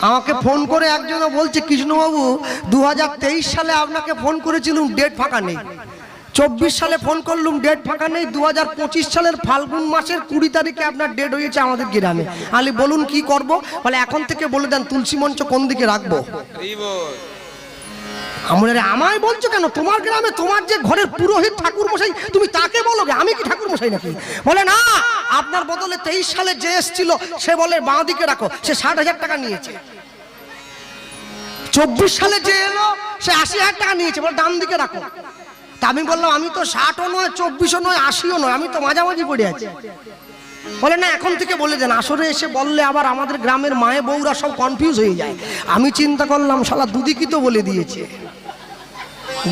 আমাকে ফোন করে একজন বলছে, কৃষ্ণবাবু 2023 সালে আপনাকে ফোন করেছিলাম, ডেট ফাঁকা নেই। 24 সালে ফোন করলুম, ডেট ফাঁকা নেই। 2025 সালের ফাল্গুন মাসের 20 তারিখে আপনার ডেট হয়েছে আমাদের গ্রামে। আলি বলুন কি করব? বলে এখন থেকে বলে দেন তুলসী মঞ্চ কোন দিকে রাখবো। আমায় বলছো কেন? তোমার গ্রামে তোমার যে ঘরের পুরোহিত ঠাকুর মশাই, তুমি তাকে বলো গে, আমি কি ঠাকুর মশাই নাকি? বলে না, আপনার বদলে 23 সালে যে এসেছিল সে বলে বাঁ দিকে রাখো, সে 60,000 টাকা নিয়েছে। 24 সালে যে এলো সে 80,000 টাকা নিয়েছে, বলে ডান দিকে রাখো। তা আমি বললাম, আমি তো 60ও নয়, 24ও নয়, 80ও নয়, আমি তো মাঝামাঝি পড়ে আছি। বলে না, এখন থেকে বলে দেন। আসরে এসে বললে আবার আমাদের গ্রামের মায়ে বউরা সব কনফিউজ হয়ে যায়। আমি চিন্তা করলাম, শালা দুদিকই তো বলে দিয়েছে,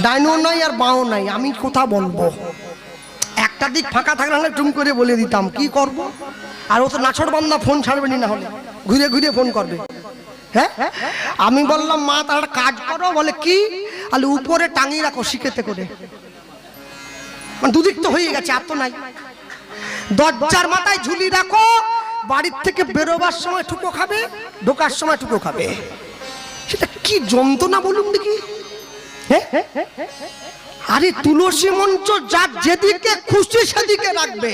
ডাইনও নাই আর বাঁও নাই, আমি কোথা বলবো? একটা দিক ফাঁকা থাকলে না টুম করে বলে দিতাম, কি করব? আর ও তো নাছড় বান্দা, ফোন ছাড়বে না, হলে ঘুরে ঘুরে ফোন করবে। হ্যাঁ, আমি বললাম, মা তার কাজ করো। বলে কি? আলে উপরে টাঙিয়ে রাখো শিখেতে করে। মানে দুদিক তো হয়ে গেছে, আর তো নাই। দরজার মাথায় ঝুলি রাখো, বাড়ির থেকে বেরোবার সময় ঠুকো খাবে, ঢোকার সময় ঠুকো খাবে। সেটা কি যন্ত্রণা বলুন দেখি? আরে তুলসী মঞ্চ যার যেদিকে খুশি সেদিকে রাখবে।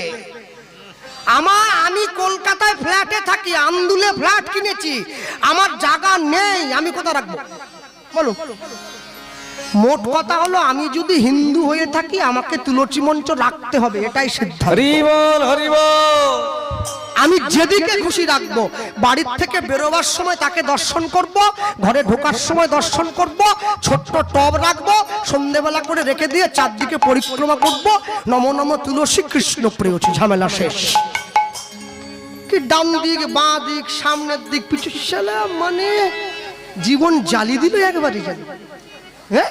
আমি কলকাতায় ফ্ল্যাটে থাকি, আন্দুলে ফ্ল্যাট কিনেছি, আমার জায়গা নেই, আমি কোথায় রাখবো বলো? মোট কথা হলো, আমি যদি হিন্দু হয়ে থাকি আমাকে তুলসী মঞ্চ রাখতে হবে, এটাই সিদ্ধান্ত। হরি বল, হরি বল। আমি যেদিকে খুশি রাখবো। বাড়ির থেকে বেরোবার সময় তাকে দর্শন করব, ঘরে ঢোকার সময় দর্শন করব, ছোট্ট টব রাখবো, সন্ধ্যেবেলা করে রেখে দিয়ে চারদিকে পরিক্রমা করব, নম নম তুলসী কৃষ্ণ প্রেয়সী, ঝামেলা শেষ। কি ডান দিক, বাঁ দিক, সামনের দিক, পিছু, মানে জীবন জ্বালিয়ে দিল একবারই। হ্যাঁ।